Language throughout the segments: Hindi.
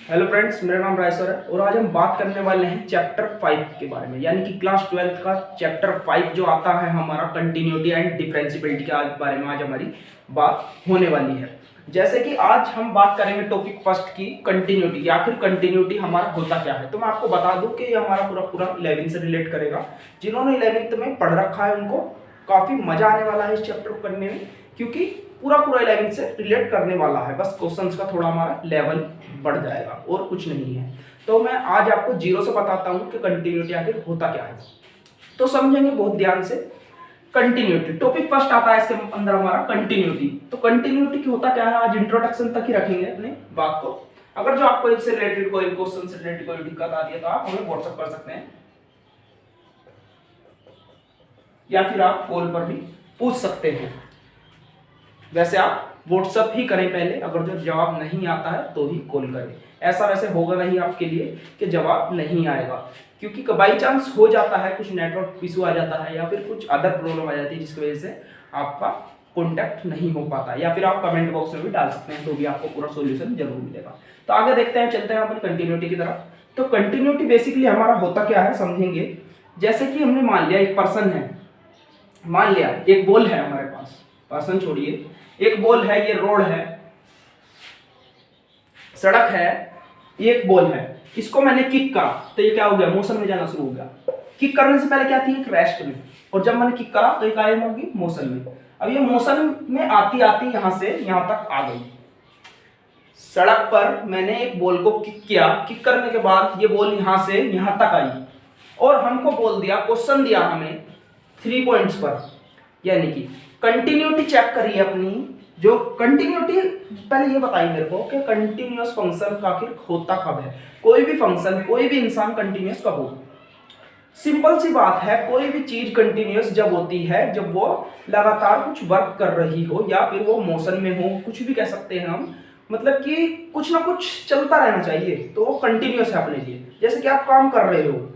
हेलो फ्रेंड्स, मेरा नाम रायसर है और आज हम बात करने वाले हैं चैप्टर 5 के बारे में, यानी कि क्लास 12 का चैप्टर 5 जो आता है हमारा कंटिन्यूटी एंड डिफरेंशिएबिलिटी के बारे में आज हमारी बात होने वाली है। जैसे कि आज हम बात करेंगे टॉपिक फर्स्ट की कंटिन्यूटी, या फिर कंटिन्यूटी हमारा होता क्या है। तो मैं आपको बता दूं कि ये हमारा पूरा 11 से रिलेट करेगा। जिन्होंने 11th में पढ़ रखा है उनको काफ़ी मजा आने वाला है इस चैप्टर को करने में, क्योंकि पूरा 11 से रिलेट करने वाला है। बस क्वेश्चंस का थोड़ा हमारा लेवल बढ़ जाएगा और कुछ नहीं है। तो मैं आज आपको जीरो से बताता हूँ कि कंटिन्यूटी आखिर होता क्या है, तो समझेंगे बहुत ध्यान से। कंटिन्यूटी टॉपिक फर्स्ट आता है, इसके अंदर हमारा कंटिन्यूटी। तो कंटिन्यूटी की होता क्या है आज इंट्रोडक्शन तक ही रखेंगे अपने बात को। अगर जो आपको इससे रिलेटेड कोई क्वेश्चन से रिलेटेड कोई दिक्कत आ रही है तो आप हमें व्हाट्सएप कर सकते हैं, या फिर आप कॉल पर भी पूछ सकते हैं। वैसे आप व्हाट्सएप ही करें पहले, अगर जो जवाब नहीं आता है तो ही कॉल करें। ऐसा वैसे होगा नहीं आपके लिए कि जवाब नहीं आएगा, क्योंकि बाई चांस हो जाता है, कुछ नेटवर्क इशू आ जाता है या फिर कुछ अदर प्रॉब्लम आ जाती है जिसकी वजह से आपका कॉन्टैक्ट नहीं हो पाता, या फिर आप कमेंट बॉक्स में भी डाल सकते हैं, तो भी आपको पूरा सोल्यूशन जरूर मिलेगा। तो आगे देखते हैं, चलते हैं अपन कंटिन्यूटी की तरफ। तो कंटिन्यूटी बेसिकली हमारा होता क्या है समझेंगे। जैसे कि हमने मान लिया एक पर्सन है, मान लिया एक बॉल है हमारे पास, पर्सन छोड़िए, एक बॉल है, ये रोड है, सड़क है, एक बॉल है, इसको मैंने किक करा तो ये क्या हो गया, मोशन में जाना शुरू हो गया। किक करने से पहले क्या थी, एक रेस्ट में, और जब मैंने किक करा तो ये कायम होगी मोशन में। अब ये मोशन में आती आती यहां से यहां तक आ गई। सड़क पर मैंने एक बॉल को किक किया, किक करने के बाद ये बॉल यहां से यहां तक आई और हमको बोल दिया, क्वेश्चन दिया हमें 3 पॉइंट्स पर, यानी कि कंटिन्यूटी चेक करिए अपनी। जो कंटिन्यूटी पहले ये बताइए मेरे को कि कंटिन्यूअस फंक्शन आखिर होता कब है। कोई भी फंक्शन, कोई भी इंसान कंटिन्यूअस कब हो। सिंपल सी बात है, कोई भी चीज कंटिन्यूअस जब होती है जब वो लगातार कुछ वर्क कर रही हो, या फिर वो मोशन में हो, कुछ भी कह सकते हैं हम, मतलब कि कुछ ना कुछ चलता रहना चाहिए, तो वो कंटिन्यूअस है अपने लिए। जैसे कि आप काम कर रहे हो,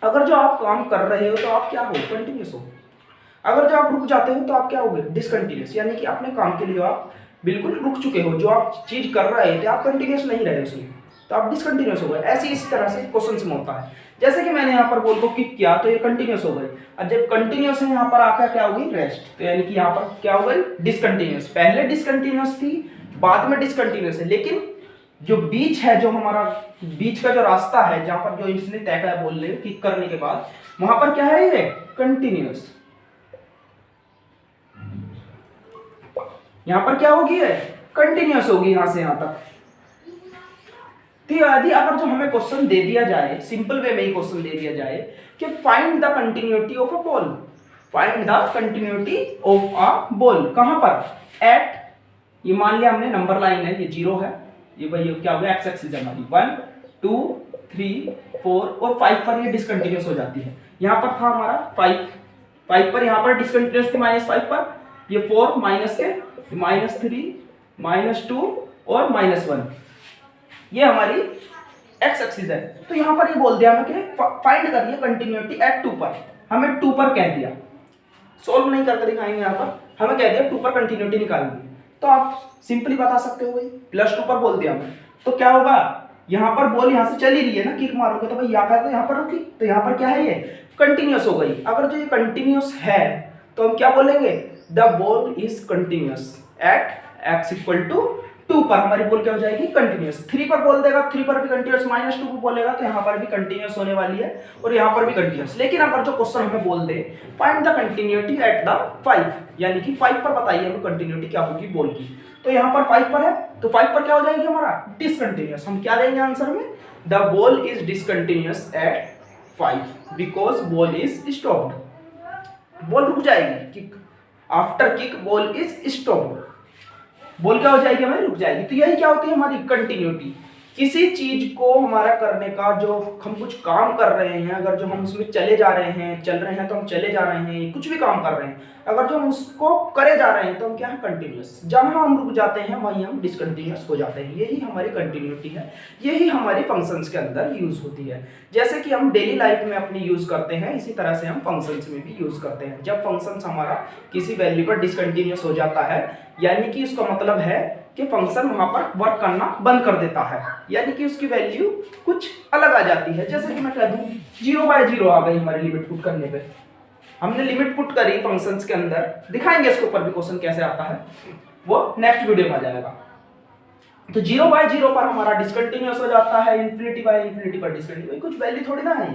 अगर जो आप काम कर रहे हो तो आप क्या हो, कंटिन्यूअस हो। अगर जो आप रुक जाते हो तो आप क्या होगे, डिसकंटिन्यूअस, यानी कि अपने काम के लिए आप बिल्कुल रुक चुके हो, जो आप चीज कर रहे थे आप कंटिन्यूअस नहीं रहे उसमें, तो आप डिसकंटिन्यूअस हो गए। ऐसे इस तरह से क्वेश्चन में होता है। जैसे कि मैंने यहाँ पर बॉल को किक किया तो ये कंटिन्यूअस हो गई, और जब कंटिन्यूअस है यहाँ पर आकर क्या होगी, रेस्ट, तो यानी कि यहाँ पर क्या हो गई, डिसकंटिन्यूअस। पहले डिसकंटिन्यूअस थी, बाद में डिसकंटिन्यूअस है, लेकिन जो बीच है, जो हमारा बीच का जो रास्ता है जहां पर जो इसने तय किया बोल रहे किक करने के बाद, वहां पर क्या है, ये कंटिन्यूअस। यहां पर क्या होगी, है कंटिन्यूअस होगी यहां से यहां तक। तो यदि अगर जो हमें क्वेश्चन दे दिया जाए, सिंपल वे में ही क्वेश्चन दे दिया जाए कि find the continuity of a ball, find the continuity of a ball, कहां पर, एट, ये मान लिया हमने नंबर लाइन है, ये 0 है, ये भाई क्या हो गया, एक्स एक्सिस हमारी 1 2 3 4 और 5 पर ये डिसकंटिन्यूअस हो जाती है। यहां पर था हमारा 5 पर, यहां पर डिसकंटिन्यूअस थी -5 पर, ये 4 माइनस के -3 -2 और -1, ये हमारी एक्स एक्सिस है। तो यहां पर ये बोल दिया हमें कि फाइंड करिए कंटिन्यूटी एट 2 पर, हमें 2 पर कह दिया, सोल्व नहीं करके दिखाएंगे, यहां पर हमें कह दिया 2 पर कंटिन्यूटी निकालनी। तो आप सिंपली बता सकते हो भाई, +2 पर बोल दिया हमें, तो क्या होगा, यहां पर बॉल यहां से चली रही है ना, किक मारोगे तो भाई यहां पर रुकी, तो यहां पर क्या है, ये कंटिन्यूअस हो गई। अगर जो ये कंटिन्यूअस है तो हम क्या बोलेंगे, the ball is continuous at x = 2 पर, हमारी बॉल क्या हो जाएगी, कंटिन्यूअस। 3 पर बोल देगा, 3 पर भी कंटिन्यूअस, -2 पर बोलेगा तो यहाँ पर भी कंटिन्यूअस होने वाली है और यहाँ पर भी कंटिन्यूअस। लेकिन अगर जो क्वेश्चन हमें बोल they find the continuity at the 5, यानी कि 5 पर बताइए हमें कंटिन्यूटी क्या होगी बॉल की, तो यहाँ पर 5 पर है, तो 5 पर क्या हो जाएगी हमारा, डिसकंटिन्यूअस। हम क्या देंगे आंसर में, the ball is discontinuous at 5 because ball is stopped, ball रुक जाएगी, kick after kick ball is stopped, ball क्या हो जाएगी, हमें रुक जाएगी। तो यही क्या होती है हमारी कंटिन्यूटी। किसी चीज को हमारा करने का, जो हम कुछ काम कर रहे हैं, अगर जो हम उसमें चले जा रहे हैं, चल रहे हैं तो हम चले जा रहे हैं, कुछ भी काम कर रहे हैं, अगर जो हम उसको करे जा रहे हैं तो हम क्या है, कंटिन्यूअस। जहां हम रुक जाते हैं वहीं हम डिसकंटिन्यूअस हो जाते हैं। यही हमारी कंटिन्यूटी है, यही हमारी फंक्शंस के अंदर यूज होती है। जैसे कि हम डेली लाइफ में अपनी यूज करते हैं, इसी तरह से हम फंक्शंस में भी यूज करते हैं। जब फंक्शंस हमारा किसी वैल्यू पर डिसकंटिन्यूअस हो जाता है, यानी कि इसका मतलब है कि फंक्शन वहां पर वर्क करना बंद कर देता है, यानी कि उसकी वैल्यू कुछ अलग आ जाती है। जैसे कि मैं कह दूं 0/0 आ गई हमारी लिमिट पुट करने पे, हमने लिमिट पुट करी फंक्शंस के अंदर, दिखाएंगे इसके ऊपर भी क्वेश्चन कैसे आता है, वो नेक्स्ट वीडियो में आ जाएगा। तो 0/0 पर हमारा डिसकंटिन्यूअस हो जाता है, ∞/∞ पर डिसकंटिन्यूअस, कुछ वैल्यू थोड़ी ना है,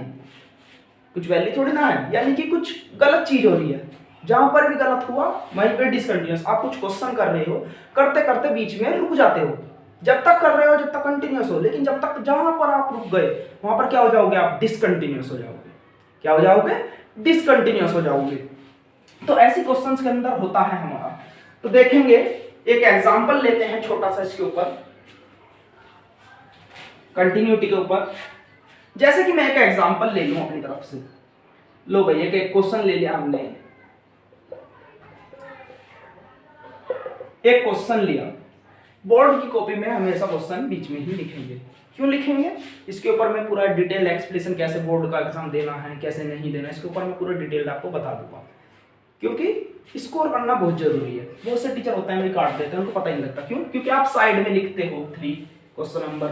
कुछ वैल्यू थोड़ी ना है, यानी कि कुछ गलत चीज हो रही है। जहां पर भी गलत हुआ वहीं पे डिसकंटिन्यूअस। आप कुछ क्वेश्चन कर रहे हो, करते करते बीच में रुक जाते हो, जब तक कर रहे हो जब तक कंटिन्यूअस हो, लेकिन जब तक जहां पर आप रुक गए वहां पर क्या हो जाओगे आप, डिसकंटिन्यूअस हो जाओगे। क्या हो जाओगे, डिसकंटिन्यूअस हो जाओगे। तो ऐसे क्वेश्चंस के अंदर होता है हमारा। तो देखेंगे एक एग्जांपल लेते हैं छोटा सा इसके ऊपर, कंटिन्यूटी के ऊपर। जैसे कि मैं एक एग्जांपल ले लूं अपनी तरफ से, लो भाई एक क्वेश्चन ले लिया हमने, एक क्वेश्चन लिया, बोर्ड की कॉपी में हमेशा क्वेश्चन बीच में ही लिखेंगे। क्यों लिखेंगे, इसके ऊपर मैं पूरा डिटेल एक्सप्लेनेशन कैसे बोर्ड का एग्जाम देना है कैसे नहीं देना, इसके ऊपर मैं पूरा डिटेल आपको बता दूंगा, क्योंकि स्कोर करना बहुत जरूरी है। बहुत से टीचर होते हैं वही काट देते हैं, उनको पता ही नहीं लगता। क्यों, क्योंकि आप साइड में लिखते हो 3 क्वेश्चन नंबर,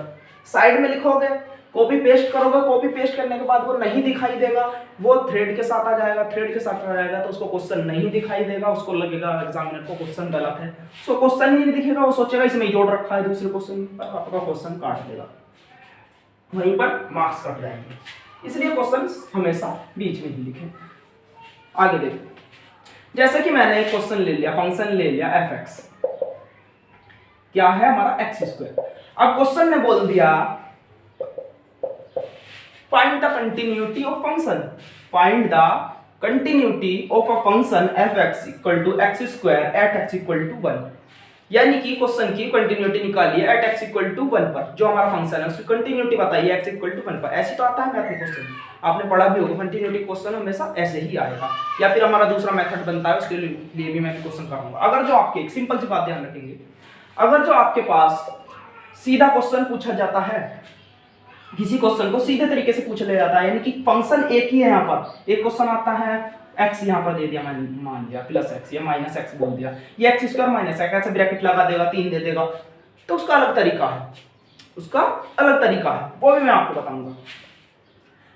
साइड में लिखोगे, कॉपी पेस्ट करोगे, कॉपी पेस्ट करने के बाद वो नहीं दिखाई देगा, वो थ्रेड के साथ आ जाएगा, थ्रेड के साथ आ जाएगा तो उसको क्वेश्चन नहीं दिखाई देगा, उसको लगेगा एग्जामिनर को क्वेश्चन गलत है, उसको क्वेश्चन ही नहीं दिखेगा, वो सोचेगा इसमें जोड़ रखा है दूसरे क्वेश्चन पर, आपका क्वेश्चन काट देगा, वहीं पर मार्क्स कट जाएंगे। इसलिए क्वेश्चन हमेशा बीच में ही लिखें। आगे देखो, जैसे कि मैंने एक क्वेश्चन ले लिया, फंक्शन ले लिया fx, क्या है हमारा x²। अब क्वेश्चन ने बोल दिया find the continuity of function, find the continuity of a function fx equal to x² at x equal to 1, यानी कि क्वेश्चन की कंटिन्यूटी निकालिए at x equal to 1 पर, जो हमारा फंक्शन है उसकी कंटिन्यूटी बताइए x equal to 1 पर। ऐसे तो आता है मैथ में क्वेश्चन, आपने पढ़ा भी होगा, कंटिन्यूटी क्वेश्चन हमेशा ऐसे ही आएगा। या फिर हमारा दूसरा मेथड बनता है, उसके लिए भी मैं क्वेश्चन कराऊंगा। अगर जो आपके, एक सिंपल सी बात ध्यान रखेंगे, अगर जो आपके पास सीधा क्वेश्चन पूछा जाता है, किसी क्वेश्चन को सीधे तरीके से पूछ लिया जाता है, यानी कि फंक्शन एक ही है, यहाँ पर एक क्वेश्चन आता है x यहाँ पर दे दिया, मैंने मान लिया +x या -x बोल दिया, ये x² -x ऐसे ब्रैकेट लगा देगा, 3 दे देगा, तो उसका अलग तरीका है, उसका अलग तरीका है, वो भी मैं आपको बताऊंगा।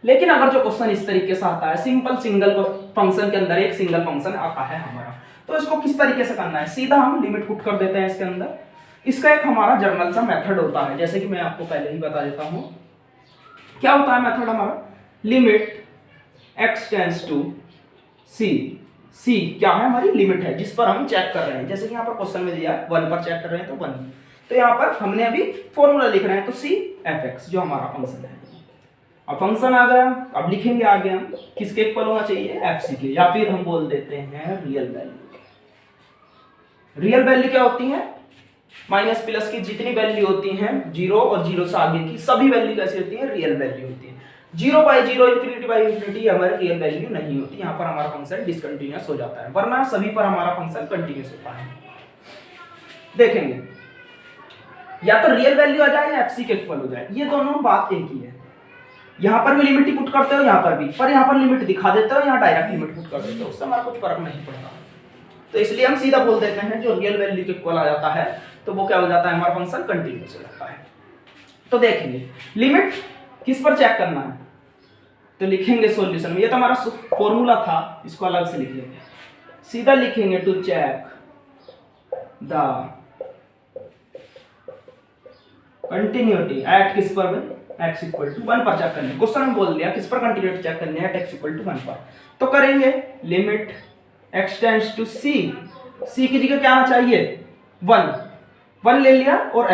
लेकिन अगर जो क्वेश्चन इस तरीके से आता है, सिंपल सिंगल फंक्शन के अंदर एक सिंगल फंक्शन आता है हमारा, तो इसको किस तरीके से करना है, सीधा हम लिमिट पुट कर देते हैं इसके अंदर। इसका एक हमारा जर्नल सा मेथड होता है, जैसे कि मैं आपको पहले ही बता देता हूँ। क्या होता है मेथड हमारा, limit x tends to c, c क्या है, हमारी लिमिट है जिस पर हम चेक कर रहे हैं। जैसे कि यहाँ पर क्वेश्चन में दिया 1 पर चेक कर रहे हैं तो 1, तो यहाँ पर हमने अभी फॉर्मूला लिख रहे हैं, तो c fx जो हमारा फंक्शन है। अब फंक्शन आ गया, अब लिखेंगे आगे हम किसके इक्वल होना चाहिए, fc के, या फिर हम बोल देते हैं रियल वैल्यू। रियल वैल्यू क्या होती है, माइनस प्लस की जितनी वैल्यू होती हैं, 0 और 0 से आगे की सभी वैल्यू कैसी होती है, रियल वैल्यू होती है। 0/0 ∞/∞ हमारी रियल वैल्यू नहीं होती, यहाँ पर हमारा फंक्शन डिसकंटिन्यूअस हो जाता है, वरना सभी पर हमारा फंक्शन कंटिन्यूअस होता है। देखेंगे या तो रियल वैल्यू आ जाए या fc के इक्वल हो जाए, ये दोनों बात एक ही है। यहाँ पर भी लिमिट ही पुट करते हो, यहाँ पर भी, पर यहाँ पर लिमिट दिखा देते हो, यहाँ डायरेक्ट लिमिट पुट कर देते हो, उससे हमारा कुछ फर्क नहीं पड़ता। तो इसलिए हम सीधा बोल देते हैं जो रियल वैल्यू के इक्वल आ जाता है तो वो क्या हो जाता है, हमारा फंक्शन कंटिन्यूअस हो जाता है। तो देखेंगे लिमिट किस पर चेक करना है, तो लिखेंगे सॉल्यूशन में, ये तो हमारा फॉर्मूला था, इसको अलग से लिख लेंगे, सीधा लिखेंगे to check the continuity at किस पर, x इक्वल टू 1 पर चेक करना है। क्वेश्चन में बोल दिया किस पर कंटिन्यूटी चेक करनी है, x इक्वल टू 1 पर, तो करेंगे limit x tends to c, c की जगह क्या आना चाहिए 1 ले लिया और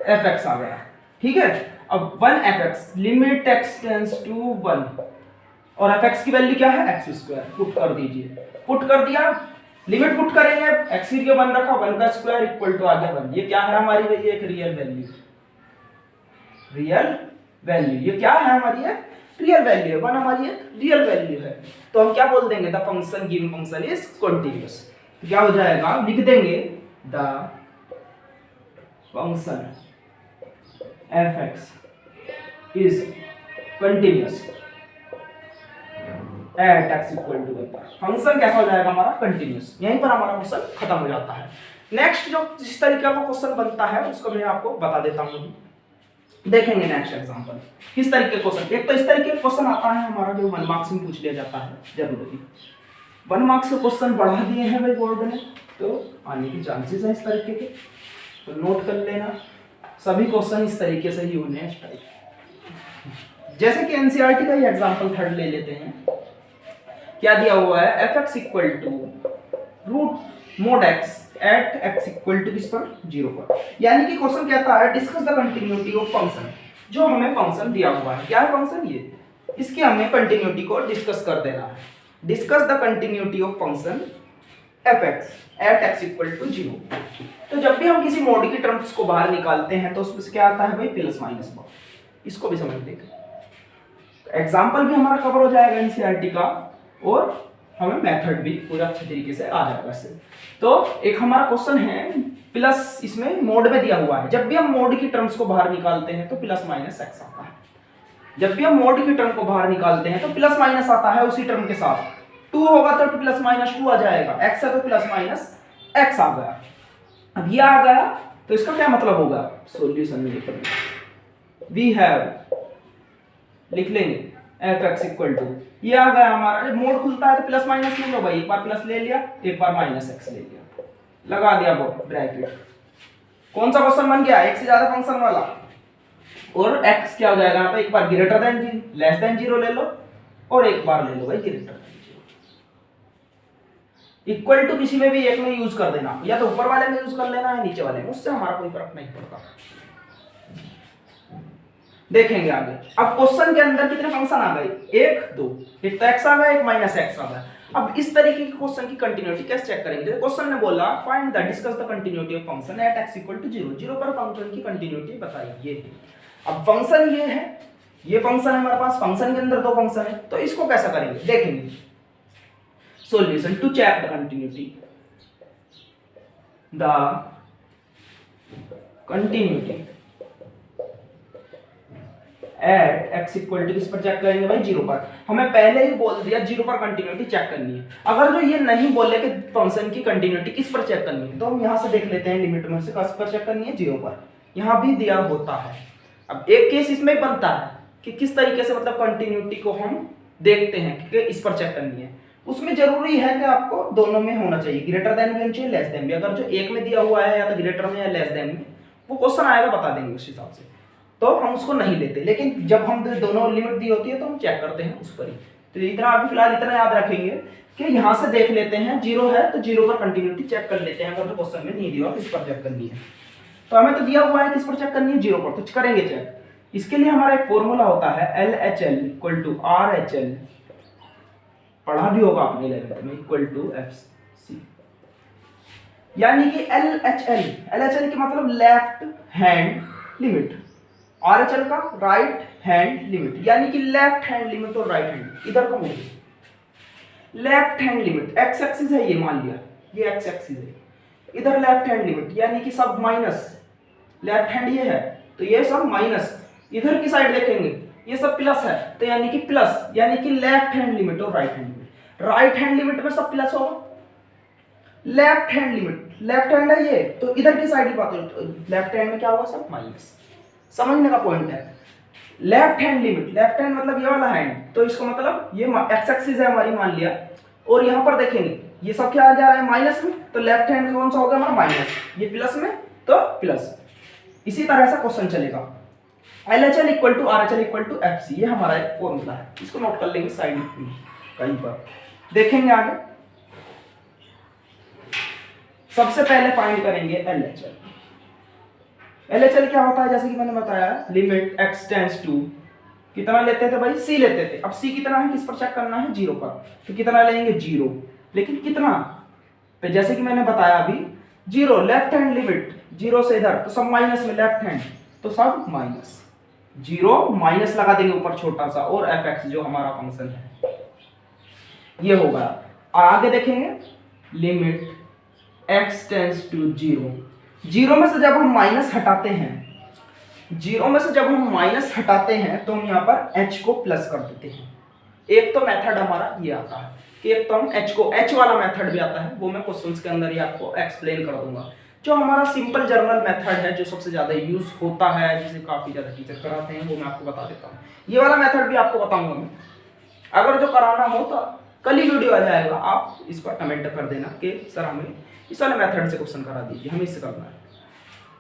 fx आ गया, ठीक है। अब 1 fx, limit x tends to 1 और fx की वैल्यू क्या है, x² पुट कर दीजिए, पुट कर दिया, लिमिट पुट करेंगे, x की जगह 1 रखा, 1 का स्क्वायर इक्वल टू आ गया 1, ये क्या है हमारी भाई, एक रियल वैल्यू, रियल वैल्यू, ये क्या है हमारी एक रियल वैल्यू है, 1 हमारी एक रियल वैल्यू है। तो हम क्या बोल देंगे, the function given function is continuous, क्या हो जाएगा, लिख देंगे the function fx is continuous at x equal to 1 पर। फंक्शन कैसा हो जाएगा हमारा, कंटीन्यूअस, यहीं पर हमारा क्वेश्चन खत्म हो जाता है। नेक्स्ट जो जिस तरीके का क्वेश्चन बनता है उसको मैं आपको बता देता हूँ। देखेंगे नेक्स्ट एग्जांपल किस तरीके का क्वेश्चन। एक तो इस तरीके का क्वेश्चन आता है हमारा जो 1 मार्क्स में पूछ लिया जाता है जनरली। 1 मार्क्स के क्वेश्चन बढ़ा दिए हैं भाई बोर्ड ने, तो आने के चांसेस है इस तरीके के, तो नोट कर लेना। सभी क्वेश्चन इस तरीके से ही होने हैं इस टाइप। जैसे कि एनसीईआरटी का ही एग्जांपल थर्ड ले लेते हैं। क्या दिया हुआ है, fx equal to root mod x at x equal to किस पर 0 पर। यानी कि क्वेश्चन कहता है discuss the continuity of function. जो हमें फंक्शन दिया हुआ है, क्या है फंक्शन ये, इसकी हमें कंटिन्यूटी को डिस्कस कर देना है। Discuss the continuity of function fx at x equal to 0। तो जब भी हम किसी मोड की टर्म्स को बाहर निकालते हैं तो उसमें क्या आता है भाई, प्लस माइनस मोड। इसको भी समझ लेंगे। एग्जाम्पल भी हमारा कवर हो जाएगा एनसीईआरटी का, और हमें मेथड भी पूरा अच्छे तरीके से आ जाएगा इससे। तो एक हमारा क्वेश्चन है प्लस, इसमें मोड में दिया हुआ है। जब भी हम मोड की टर्म्स को बाहर निकालते हैं तो प्लस माइनस एक्स आता है। जब भी हम मोड की टर्म को बाहर निकालते हैं तो प्लस माइनस आता है उसी टर्म के साथ। 2 होगा तो प्लस माइनस 2 आ जाएगा, x है तो प्लस माइनस x आ गया। अब ये आ गया तो इसका क्या मतलब होगा, सॉल्यूशन में लिखेंगे वी हैव, लिख लेंगे fx इक्वल टू, ये आ गया हमारा। जब मोड खुलता है तो प्लस माइनस ले लो भाई, एक बार प्लस ले लिया, एक बार माइनस x ले लिया, लगा दिया वो ब्रैकेट। कौन सा क्वेश्चन बन गया, एक से ज्यादा फंक्शन वाला। और x क्या हो जाएगा यहाँ पे, एक बार ग्रेटर देन लेस देन 0 ले लो, और एक बार ले लो भाई ग्रेटर देन 0। इक्वल टू किसी में भी एक में यूज कर देना, या तो ऊपर वाले में यूज कर लेना है नीचे वाले में, उससे हमारा कोई फर्क नहीं पड़ता। देखेंगे आगे। अब क्वेश्चन के अंदर कितने फंक्शन आ गए, 1 2, एक तो x आ गया, एक माइनस x आ गया। अब इस तरीके के क्वेश्चन की कंटिन्यूटी कैसे चेक करेंगे। क्वेश्चन ने बोला find the discuss the continuity of function at x equal to 0। 0 पर फंक्शन की कंटिन्यूटी बताइए। अब फंक्शन ये है, ये फंक्शन है हमारे पास, फंक्शन के अंदर 2 फंक्शन है, तो इसको कैसा करेंगे देखेंगे। Solution to check the continuity, the continuity at x equal to किस पर चेक करेंगे भाई, 0 पर। हमें पहले ही बोल दिया 0 पर कंटिन्यूटी चेक करनी है। अगर जो ये नहीं बोले कि फंक्शन की कंटिन्यूटी किस पर चेक करनी है, तो हम यहां से देख लेते हैं लिमिट में से किस पर चेक करनी है, 0 पर। यहां भी दिया होता है। अब एक केस इसमें बनता है कि किस तरीके से मतलब कंटिन्यूटी को हम देखते हैं कि इस पर चेक करनी है। उसमें जरूरी है कि आपको दोनों में होना चाहिए, ग्रेटर देन भी होना चाहिए, लेस देन भी। अगर जो एक में दिया हुआ है या तो ग्रेटर में या लेस देन में, वो क्वेश्चन आएगा बता देंगे उस हिसाब से, तो हम उसको नहीं लेते। लेकिन जब हम दोनों लिमिट दी होती है तो हम चेक करते हैं उस पर ही। तो इतना अभी फिलहाल इतना याद रखेंगे कि यहाँ से देख लेते हैं 0 है तो 0 पर कंटिन्यूटी चेक कर लेते हैं। अगर तो क्वेश्चन में नहीं दिया किस पर चेक करनी है, तो हमें तो दिया हुआ है किस पर चेक करनी है, 0 पर, तो करेंगे चेक। इसके लिए हमारा एक फॉर्मूला होता है LHL इक्वल टू RHL, पढ़ा भी होगा आपने 11th में, इक्वल टू FC। यानी कि LHL की मतलब लेफ्ट हैंड लिमिट, RHL का राइट हैंड लिमिट। यानी कि लेफ्ट हैंड लिमिट और राइट हैंड इधर को मुड़े। Left hand limit x axis है, ये मान लिया ये x एक्सिस है, इधर लेफ्ट हैंड लिमिट यानी कि सब माइनस, लेफ्ट हैंड ये है तो ये सब माइनस। इधर की साइड देखेंगे ये सब प्लस है, तो यानी कि प्लस, यानी कि लेफ्ट हैंड लिमिट और right hand limit. Right hand limit में सब प्लस होगा, left hand limit, left hand है ये तो इधर की साइड की बात है, लेफ्ट हैंड में क्या होगा सब माइनस। समझने का पॉइंट है। Left hand limit, left hand मतलब ये वाला हैंड, तो इसको मतलब ये x एक्सिस है हमारी मान लिया, और यहाँ पर देखेंगे ये सब क्या आ जा रहा है माइनस में, तो लेफ्ट हैंड कौन सा होगा हमारा माइनस, ये प्लस में तो प्लस। इसी तरह से क्वेश्चन चलेगा। LHL equal to RHL equal to FC, ये हमारा एक फॉर्मूला है, इसको नोट कर लेंगे साइड में कहीं पर। देखेंगे आगे, सबसे पहले फाइंड करेंगे LHL। LHL क्या होता है, जैसे कि मैंने बताया लिमिट x टेंड्स टू, कितना लेते थे भाई, c लेते थे। अब c कितना है, किस पर चेक करना है, 0 पर, तो कितना लेंगे 0। लेकिन कितना पे, जैसे कि मैंने बताया अभी 0 लेफ्ट हैंड लिमिट, 0 से इधर तो सब माइनस में, लेफ्ट हैंड तो सब माइनस, 0 माइनस लगा देंगे ऊपर छोटा सा, और fx जो हमारा फंक्शन है ये होगा। आगे देखेंगे लिमिट x टेंड्स टू 0, 0 में से जब हम माइनस हटाते हैं, 0 में से जब हम माइनस हटाते हैं तो हम यहाँ पर h को प्लस कर देते हैं। एक तो मेथड हमारा ये आता है कि एक तो हम एच वाला मेथड भी आता है, वो मैं क्वेश्चंस के अंदर ही आपको एक्सप्लेन कर दूंगा। जो हमारा सिंपल जर्नल मेथड है, जो सबसे ज्यादा यूज होता है, जिसे काफी ज्यादा टीचर कराते हैं, वो मैं आपको बता देता हूँ। ये वाला मेथड भी आपको बताऊंगा मैं। अगर जो कराना हो तो कल ही वीडियो आ जाएगा, आप इस पर कमेंट कर देना कि सर हमें इस वाले मेथड से क्वेश्चन करा दीजिए, हमें इससे करना है।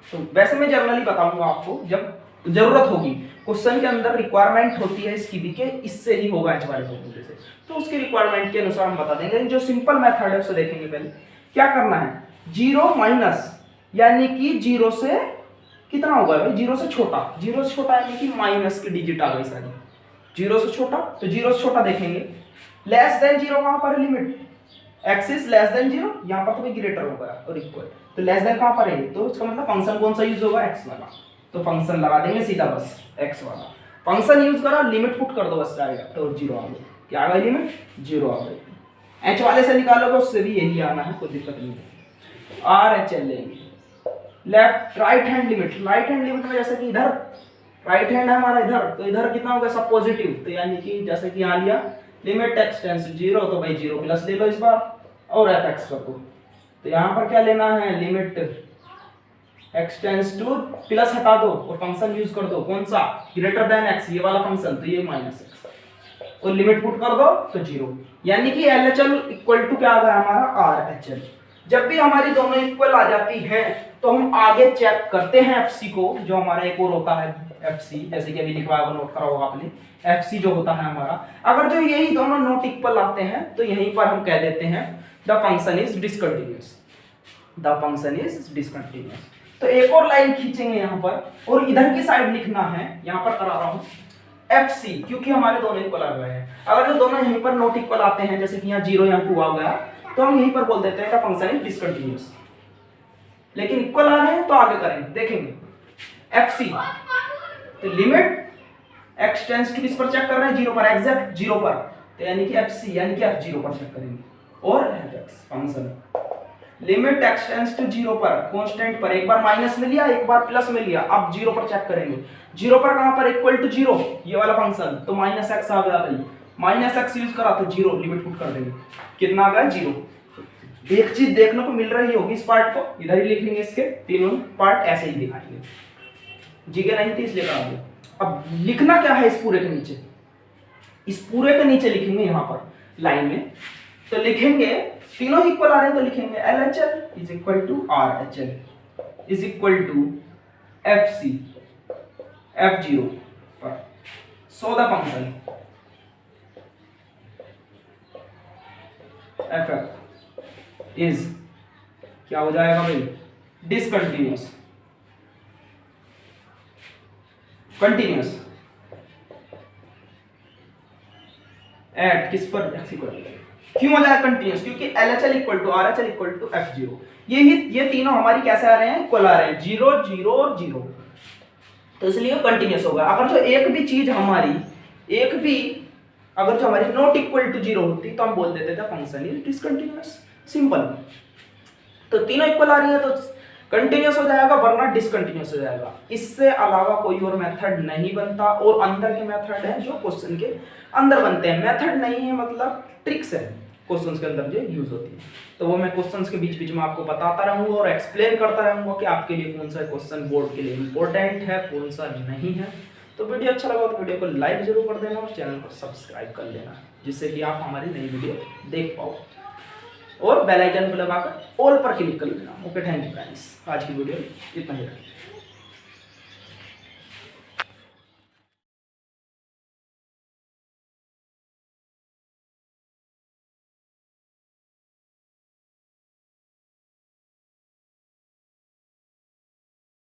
तो वैसे मैं जर्नली बताऊंगा आपको जब जरूरत होगी, क्वेश्चन के अंदर रिक्वायरमेंट होती है इसकी भी कि इससे ही होगा एच वाले फॉर्मूले से, तो उसकी रिक्वायरमेंट के अनुसार हम बता देंगे। जो सिंपल मेथड है उसे देखेंगे। पहले क्या करना है, जीरो माइनस यानी कि जीरो से कितना होगा भाई, जीरो से छोटा, जीरो से छोटा यानी कि माइनस की डिजिट आ गई सारी, जीरो से छोटा, तो जीरो से छोटा देखेंगे। लेस देन जीरो कहां पर है, limit x is less than zero, यहां पर तो भी ग्रेटर होगा और इक्वल, तो लेस देन कहां पर है, तो इसका मतलब फंक्शन कौन सा यूज होगा, एक्स वाला, तो फंक्शन लगा देंगे सीधा बस एक्स वाला। फंक्शन यूज करा, लिमिट पुट कर दो बस डायरेक्ट, और जीरो आ गई, क्या आ गई लिमिट, जीरो आ गई। एच वाले से निकालोगे उससे भी यही आना है, कोई दिक्कत नहीं है। आर एच एल लेंगे, left right hand limit, right hand limit में जैसे कि इधर राइट हैंड है हमारा इधर, तो इधर कितना होगा सब पॉजिटिव, तो यानी कि जैसे कि यहाँ लिया limit x tends to zero, तो भाई जीरो प्लस ले लो इस बार और एफ एक्स कर दो, तो यहाँ पर क्या लेना है, limit x tends two plus हटा दो और फंक्शन यूज कर दो कौन सा, ग्रेटर देन एक्स, ये वाला फंक्शन, तो ये माइनस एक्स, और लिमिट पुट कर दो तो जीरो, यानी कि L H L equal to क्या आ गया हमारा, आर एच एल। जब भी हमारी दोनों इक्वल आ जाती है तो हम आगे चेक करते हैं एफसी को, जो हमारा एक और होता है एफसी, जैसे कि अभी लिखवा होगा, नोट करा होगा आपने, एफसी जो होता है हमारा, अगर जो यही दोनों नॉट इक्वल आते हैं तो यहीं पर हम कह देते हैं the function is discontinuous, the function is discontinuous. तो एक और लाइन खींचेंगे यहाँ पर, और इधर की साइड लिखना है, यहाँ पर करा रहा हूँ एफसी, क्योंकि हमारे दोनों इक्वल आ गए हैं। अगर जो दोनों यहीं पर नॉट इक्वल आते हैं, जैसे कि यहाँ जीरो यहाँ टू आ गया, तो हम यहीं पर बोल देते हैं फंक्शन इज डिसकंटिन्यूअस। लेकिन इक्वल आ रहे हैं तो आगे करेंगे, देखेंगे एफसी, तो लिमिट एक्स टेंड्स टू किस पर चेक कर रहे हैं, जीरो पर, एग्जैक्ट जीरो पर, तो यानी कि एफसी यानी कि एफ जीरो पर चेक करेंगे, और f x function limit x tends to zero पर, कांस्टेंट पर, एक बार माइनस में लिया एक बार प्लस में लिया, अब जीरो पर चेक करेंगे, जीरो पर कहां पर, इक्वल टू जीरो, ये वाला फंक्शन, तो माइनस एक्स आ गया भाई, माइनस एक्स यूज करा तो जीरो, लिमिट पुट कर देंगे, कितना आ गया, जीरो। एक चीज देखने को मिल रही होगी इस पार्ट को, इधर ही लिखेंगे, इसके तीनों पार्ट ऐसे ही दिखाएंगे, जीके नहीं थी इसलिए करा दिया। अब लिखना क्या है इस पूरे के नीचे, इस पूरे के नीचे लिखेंगे यहाँ पर लाइन में, तो लिखेंगे तीनों इक्वल आ रहे हैं तो लिखेंगे L H L is equal to R H L is equal to F C F zero पर, so the function F F is क्या हो जाएगा भाई, डिसकंटिन्यूअस, कंटिन्यूअस एट किस पर, एक्स इक्वल, क्यों हो जाएगा कंटिन्यूअस, क्योंकि L H L equal to R H L equal to f zero, ये तीनों हमारी कैसे आ रहे हैं, इक्वल आ रहे हैं, जीरो जीरो और जीरो, तो इसलिए कंटिन्यूअस होगा। अगर जो एक भी चीज हमारी, एक भी अगर जो हमारी नॉट इक्वल टू जीरो होती तो हम बोल देते थे फंक्शन इज डिसकंटिन्यूअस, सिंपल। तो तीनों इक्वल आ रही है तो कंटिन्यूअस हो जाएगा, वरना डिसकंटिन्यूअस हो जाएगा। इससे अलावा कोई और मेथड नहीं बनता, और अंदर के मेथड है जो क्वेश्चन के अंदर बनते हैं, मेथड नहीं है मतलब ट्रिक्स है क्वेश्चंस के अंदर जो यूज होती है, तो वो मैं क्वेश्चंस के बीच बीच में आपको बताता रहूंगा और एक्सप्लेन करता रहूंगा कि आपके लिए कौन सा क्वेश्चन बोर्ड के लिए इंपॉर्टेंट है, कौन सा नहीं है। तो वीडियो अच्छा लगा तो वीडियो को लाइक जरूर कर देना और चैनल को सब्सक्राइब कर लेना, जिससे कि आप हमारी नई वीडियो देख पाओ, और बेल आइकन को लगाकर ऑल पर क्लिक कर लेना। ओके, थैंक यू फ्रेंड्स, आज की वीडियो इतना ही रखें।